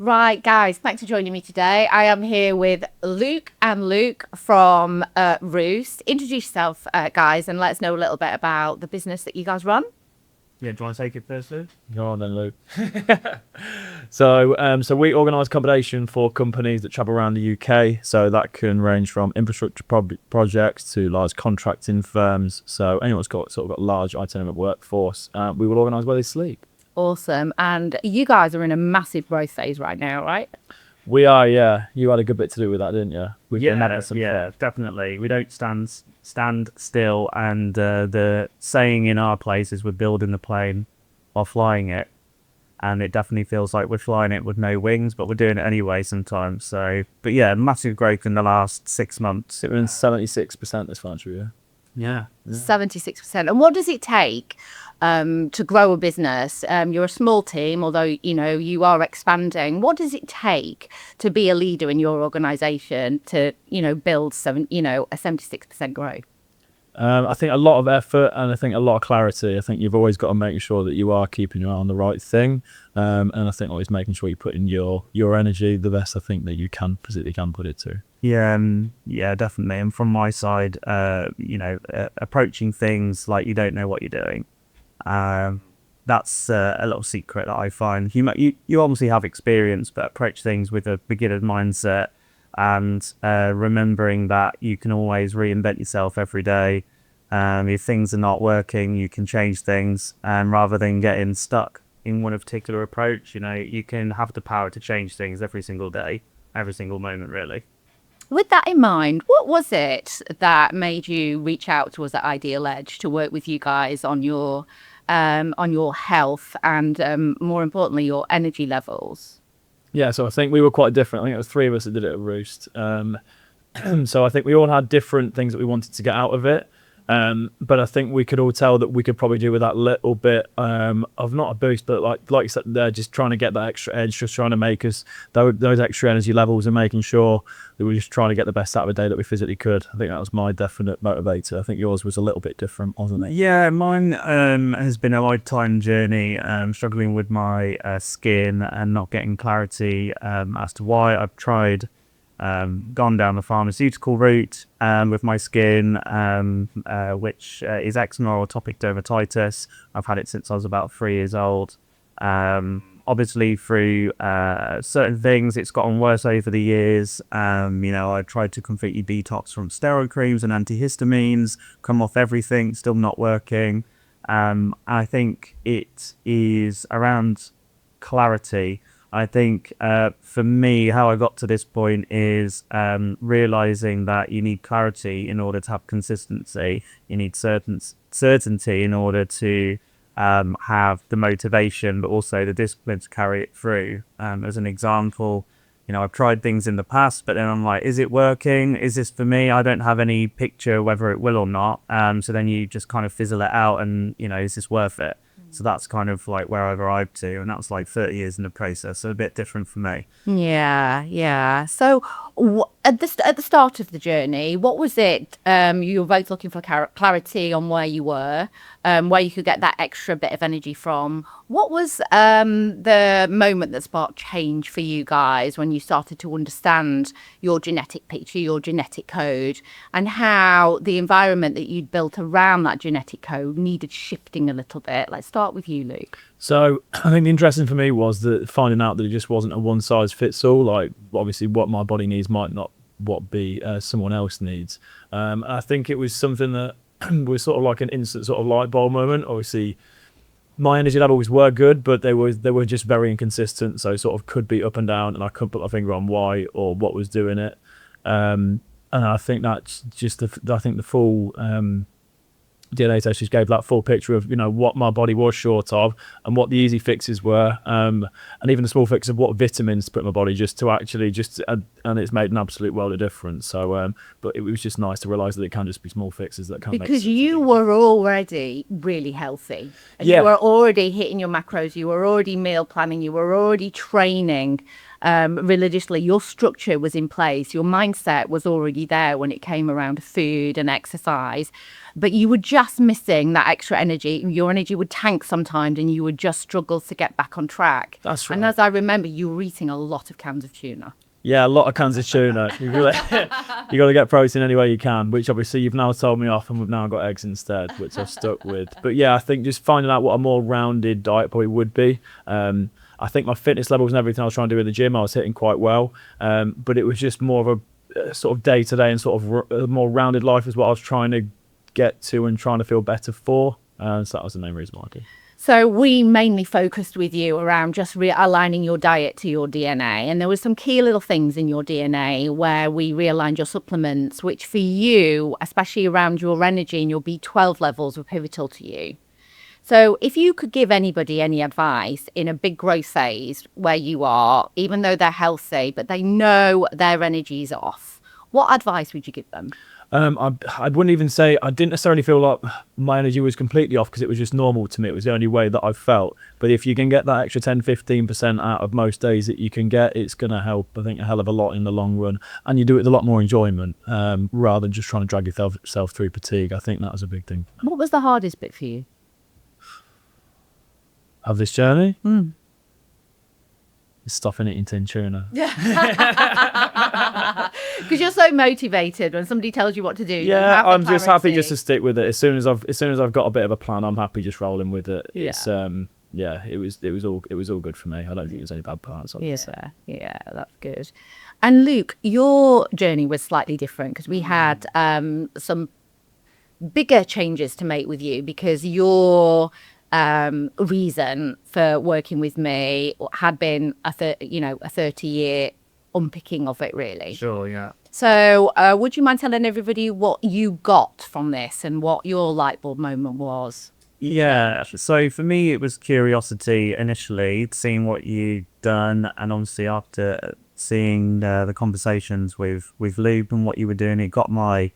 Right, guys, thanks for joining me today. I am here with Luke and Luke from Rooost. Introduce yourself, guys, and let us know a little bit about the business that you guys run. Yeah, do you want to take it first, Lou? Go on then, Luke. So we organise accommodation for companies that travel around the UK. So that can range from infrastructure projects to large contracting firms. So anyone that's got large itinerant workforce, we will organise where they sleep. Awesome. And you guys are in a massive growth phase right now, right? We are, yeah. You had a good bit to do with that, didn't you? We've been at some Yeah, definitely. We don't stand still, and the saying in our place is we're building the plane while flying it, and it definitely feels like we're flying it with no wings, but we're doing it anyway sometimes. So, but yeah, massive growth in the last 6 months. We're in 76% this financial year. Yeah. 76%. And what does it take to grow a business? You're a small team, although, you are expanding. What does it take to be a leader in your organisation to, build a 76% growth? I think a lot of effort and I think a lot of clarity. I think you've always got to make sure that you are keeping your eye on the right thing. And I think always making sure you put in your energy the best I think that you can physically can put it to. Yeah, definitely. And from my side, approaching things like you don't know what you're doing. That's a little secret that I find. You obviously have experience, but approach things with a beginner mindset and remembering that you can always reinvent yourself every day. If things are not working, you can change things, and rather than getting stuck in one particular approach, you can have the power to change things every single day, every single moment, really. With that in mind, what was it that made you reach out towards that Ideal Edge to work with you guys on your health and more importantly, your energy levels? Yeah, so I think we were quite different. I think it was three of us that did it at Roost. So I think we all had different things that we wanted to get out of it. But I think we could all tell that we could probably do with that little bit of not a boost, but like you said there, just trying to get that extra edge, just trying to make us those extra energy levels and making sure that we're just trying to get the best out of the day that we physically could. I think that was my definite motivator. I think yours was a little bit different, wasn't it? Yeah, mine has been a lifetime journey, struggling with my skin and not getting clarity as to why. I've tried gone down the pharmaceutical route with my skin, which is eczema or atopic dermatitis. I've had it since I was about 3 years old. Obviously, through certain things, it's gotten worse over the years. I tried to completely detox from steroid creams and antihistamines, come off everything, still not working. I think it is around clarity. I think for me, how I got to this point is realizing that you need clarity in order to have consistency. You need certainty in order to have the motivation, but also the discipline to carry it through. As an example, I've tried things in the past, but then I'm like, is it working? Is this for me? I don't have any picture whether it will or not. So then you just kind of fizzle it out and, is this worth it? So that's kind of like where I've arrived to, and that was like 30 years in the process, so a bit different for me. Yeah. So at the start of the journey, what was it? You were both looking for clarity on where you were, where you could get that extra bit of energy from. What was the moment that sparked change for you guys when you started to understand your genetic picture, your genetic code, and how the environment that you'd built around that genetic code needed shifting a little bit? Let's start with you, Luke. So I think the interesting for me was that finding out that it just wasn't a one size fits all. Like obviously what my body needs might not what be someone else needs. I think it was something that was sort of like an instant sort of light bulb moment. Obviously my energy levels were good, but they were just very inconsistent. So sort of could be up and down, and I couldn't put my finger on why or what was doing it. And I think that's just the full DNA test just gave that full picture of what my body was short of and what the easy fixes were, and even the small fix of what vitamins to put in my body just to actually and it's made an absolute world of difference. So but it was just nice to realize that it can just be small fixes that can make because sense. you were already really healthy, and Yeah. you were already hitting your macros, you were already meal planning, you were already training, religiously, your structure was in place, your mindset was already there when it came around food and exercise, but you were just missing that extra energy. Your energy would tank sometimes and you would just struggle to get back on track. That's And right. as I remember, you were eating a lot of cans of tuna. Yeah, a lot of cans of tuna. You got to get protein any way you can, which obviously you've now told me off, and we've now got eggs instead, which I've stuck with. But yeah, I think just finding out what a more rounded diet probably would be. I think my fitness levels and everything I was trying to do in the gym, I was hitting quite well. But it was just more of a sort of day to day and sort of a more rounded life is what I was trying to get to and trying to feel better for. So that was the main reason why I did. So we mainly focused with you around just realigning your diet to your DNA. And there were some key little things in your DNA where we realigned your supplements, which for you, especially around your energy and your B12 levels, were pivotal to you. So if you could give anybody any advice in a big growth phase where you are, even though they're healthy, but they know their energy is off, what advice would you give them? I wouldn't even say I didn't necessarily feel like my energy was completely off because it was just normal to me. It was the only way that I felt. But if you can get that extra 10-15% out of most days that you can get, it's going to help, I think, a hell of a lot in the long run. And you do it with a lot more enjoyment rather than just trying to drag yourself through fatigue. I think that was a big thing. What was the hardest bit for you? Of this journey? Stopping eating tin tuna. Because you're so motivated when somebody tells you what to do. Yeah, I'm just happy just to stick with it. As soon as I've got a bit of a plan, I'm happy just rolling with it. Yeah. It's it was all good for me. I don't think there's any bad parts of it. Yeah, that's good. And Luke, your journey was slightly different because we had some bigger changes to make with you because your reason for working with me had been a 30-year unpicking of it, really. Sure, yeah. So would you mind telling everybody what you got from this and what your light bulb moment was? Yeah, so for me it was curiosity initially, seeing what you'd done, and obviously after seeing the conversations with Luke and what you were doing, it got my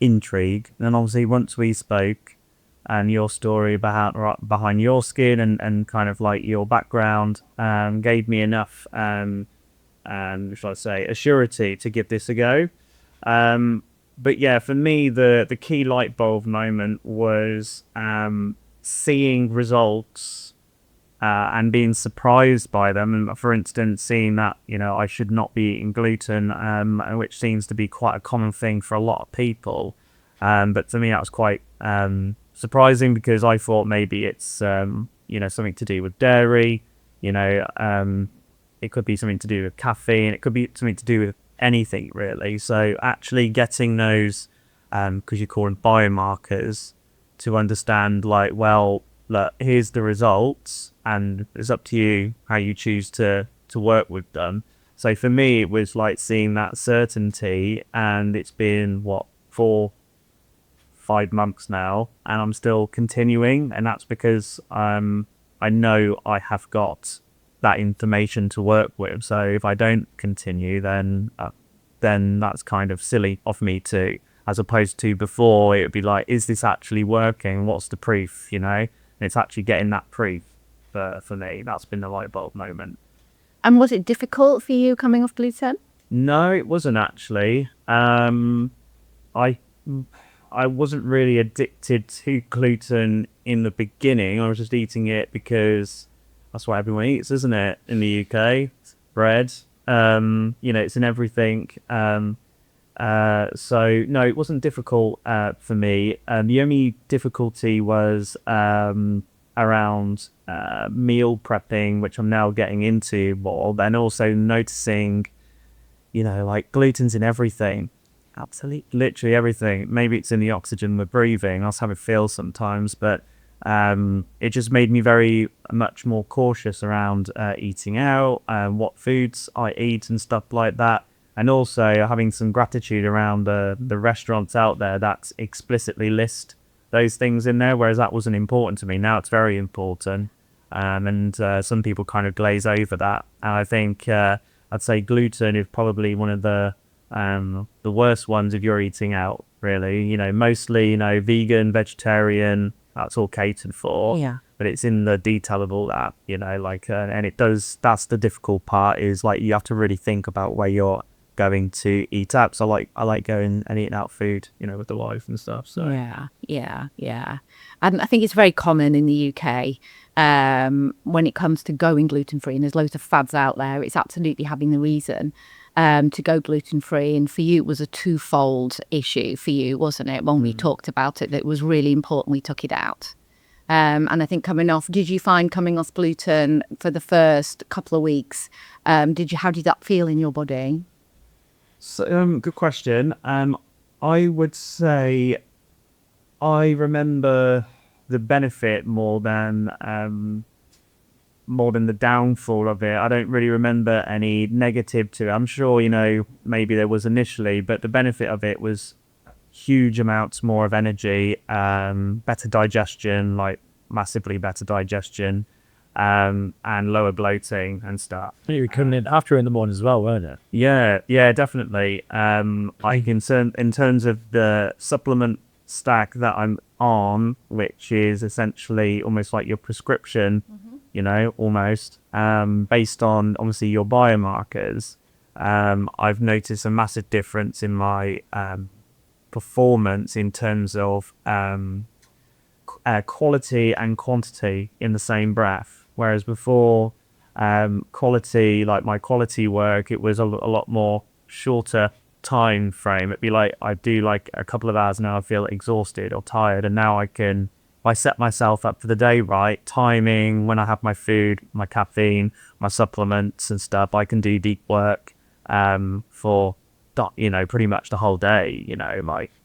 intrigue. And then obviously once we spoke and your story about behind your skin and kind of like your background gave me enough shall I say, assurity to give this a go. But yeah, for me, the key light bulb moment was seeing results and being surprised by them. And for instance, seeing that, I should not be eating gluten, which seems to be quite a common thing for a lot of people. But for me, that was quite surprising because I thought maybe it's, something to do with dairy, it could be something to do with caffeine. It could be something to do with anything, really. So actually getting those, because you call them biomarkers, to understand, like, well, look, here's the results, and it's up to you how you choose to work with them. So for me, it was like seeing that certainty, and it's been, 4-5 months now, and I'm still continuing, and that's because I know I have got that information to work with. So if I don't continue, then that's kind of silly of me to, as opposed to before, it would be like, is this actually working? What's the proof? And it's actually getting that proof for me. That's been the light bulb moment. And was it difficult for you coming off gluten? No, it wasn't actually. I wasn't really addicted to gluten in the beginning. I was just eating it because that's what everyone eats, isn't it? In the UK, bread. It's in everything. So no, it wasn't difficult for me. The only difficulty was around meal prepping, which I'm now getting into more. Then also noticing, like gluten's in everything. Absolutely, literally everything. Maybe it's in the oxygen we're breathing. That's how it feels sometimes, but it just made me very much more cautious around eating out, what foods I eat and stuff like that. And also having some gratitude around the restaurants out there that explicitly list those things in there, whereas that wasn't important to me. Now it's very important. And some people kind of glaze over that. And I think I'd say gluten is probably one of the worst ones if you're eating out, really. Mostly, vegan, vegetarian, that's all catered for. Yeah. But it's in the detail of all that, like, and it does, that's the difficult part, is like you have to really think about where you're going to eat out. So I like going and eating out food, with the wife and stuff. So Yeah. And I think it's very common in the UK when it comes to going gluten-free, and there's loads of fads out there. It's absolutely having the reason to go gluten-free. And for you, it was a twofold issue for you, wasn't it? When we talked about it, that it was really important we took it out. And I think did you find coming off gluten for the first couple of weeks, how did that feel in your body? So, good question. I would say I remember the benefit more than the downfall of it. I don't really remember any negative to it. I'm sure, maybe there was initially, but the benefit of it was huge amounts more of energy, better digestion, like massively better digestion, and lower bloating and stuff. You were coming in after in the morning as well, weren't it? Yeah, definitely. I can in terms of the supplement stack that I'm on, which is essentially almost like your prescription, almost, based on obviously your biomarkers. I've noticed a massive difference in my performance in terms of quality and quantity in the same breath. Whereas before, quality, like my quality work, it was a lot more shorter time frame. It'd be like I do like a couple of hours now, I feel exhausted or tired, and now if I set myself up for the day right, timing, when I have my food, my caffeine, my supplements and stuff, I can do deep work for pretty much the whole day,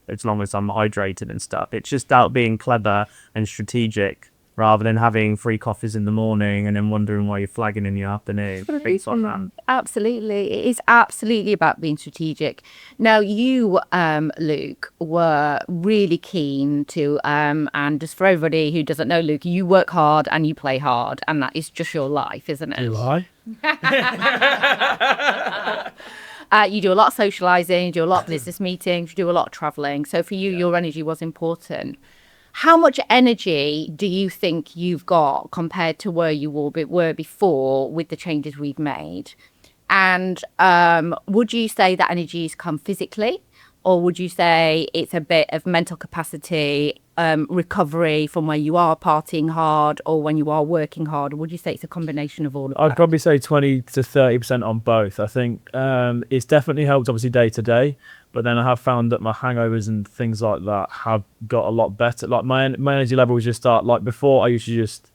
as long as I'm hydrated and stuff. It's just about being clever and strategic rather than having 3 coffees in the morning and then wondering why you're flagging in the afternoon. Things like that. Absolutely. It is absolutely about being strategic. Now, you, Luke, were really keen to, and just for everybody who doesn't know, Luke, you work hard and you play hard, and that is just your life, isn't it? Do I? You do a lot of socializing, you do a lot of business meetings, you do a lot of traveling. So for you, your energy was important. How much energy do you think you've got compared to where you were before with the changes we've made? And would you say that energy has come physically, or would you say it's a bit of mental capacity, recovery from where you are partying hard or when you are working hard? Or would you say it's a combination of all of that? I'd probably say 20 to 30% on both. I think it's definitely helped, obviously, day to day. But then I have found that my hangovers and things like that have got a lot better. Like my energy level was just like before, I used to just,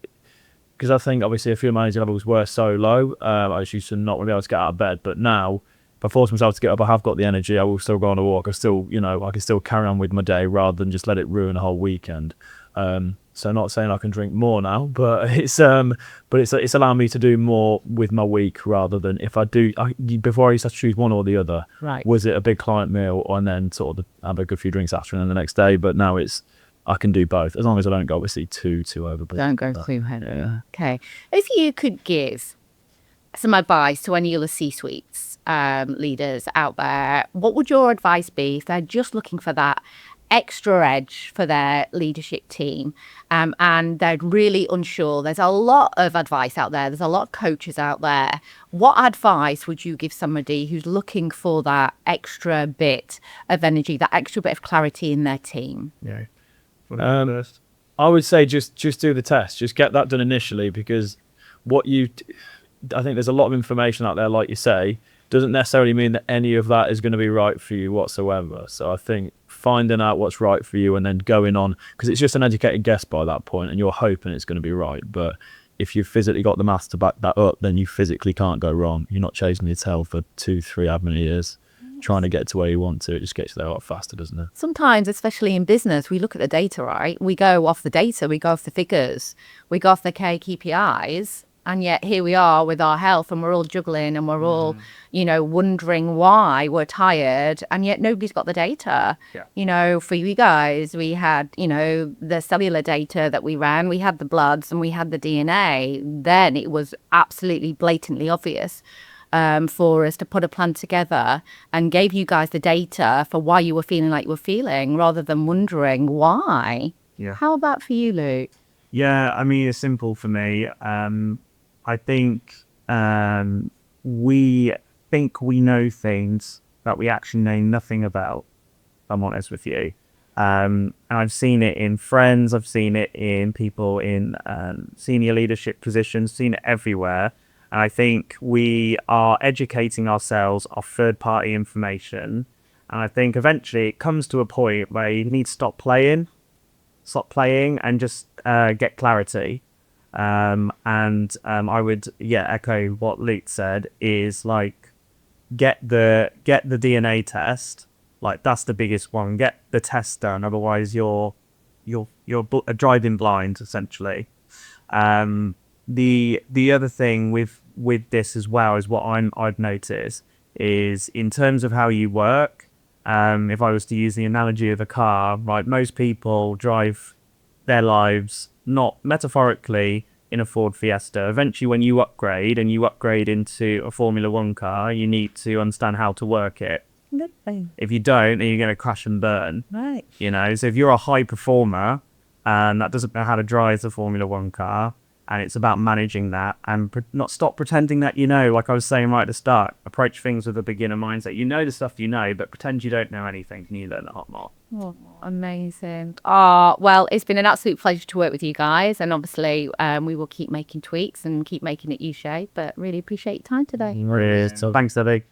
because I think obviously a few of my energy levels were so low, I just used to not really be able to get out of bed. But now, if I force myself to get up, I have got the energy. I will still go on a walk. I can still carry on with my day rather than just let it ruin a whole weekend. So not saying I can drink more now, but it's allowing me to do more with my week rather than before I used to choose one or the other. Right. Was it a big client meal and then sort of have a good few drinks after and then the next day? But now I can do both as long as I don't go obviously too over. Don't go too heavy. Okay. If you could give some advice to any other C-suites leaders out there, what would your advice be if they're just looking for that extra edge for their leadership team, and they're really unsure? There's a lot of advice out there. There's a lot of coaches out there. What advice would you give somebody who's looking for that extra bit of energy, that extra bit of clarity in their team? Yeah. I would say just do the test. Just get that done initially, because I think there's a lot of information out there, like you say, doesn't necessarily mean that any of that is going to be right for you whatsoever. So I think finding out what's right for you and then going on, because it's just an educated guess by that point and you're hoping it's going to be right. But if you've physically got the maths to back that up, then you physically can't go wrong. You're not chasing your tail for 2-3 how many years trying to get to where you want to. It just gets you there a lot faster, doesn't it? Sometimes, especially in business, we look at the data, right? We go off the data, we go off the figures, we go off the KPIs. And yet here we are with our health and we're all juggling and we're all, wondering why we're tired. And yet nobody's got the data. Yeah. For you guys, we had, the cellular data that we ran, we had the bloods and we had the DNA. Then it was absolutely blatantly obvious for us to put a plan together and gave you guys the data for why you were feeling like you were feeling, rather than wondering why. Yeah. How about for you, Luke? Yeah, I mean, it's simple for me. I think we think we know things that we actually know nothing about, if I'm honest with you. And I've seen it in friends, I've seen it in people in senior leadership positions, seen it everywhere. And I think we are educating ourselves off third party information. And I think eventually it comes to a point where you need to stop playing and just get clarity. I would echo what Luke said, is like get the DNA test. Like that's the biggest one. Get the test done, otherwise you're driving blind essentially. The other thing with this as well is what I've noticed is in terms of how you work. If I was to use the analogy of a car, right, most people drive their lives, not metaphorically, in a Ford Fiesta. Eventually, when you upgrade into a Formula One car, you need to understand how to work it. If you don't, then you're going to crash and burn. Right. You know, so if you're a high performer and that doesn't know how to drive the Formula One car, and it's about managing that and not stop pretending that you know, like I was saying right at the start, approach things with a beginner mindset. You know the stuff you know, but pretend you don't know anything and you learn a lot more. Oh, amazing. Well, it's been an absolute pleasure to work with you guys. And obviously, we will keep making tweaks and keep making it you shape. But really appreciate your time today. Thanks, Debbie.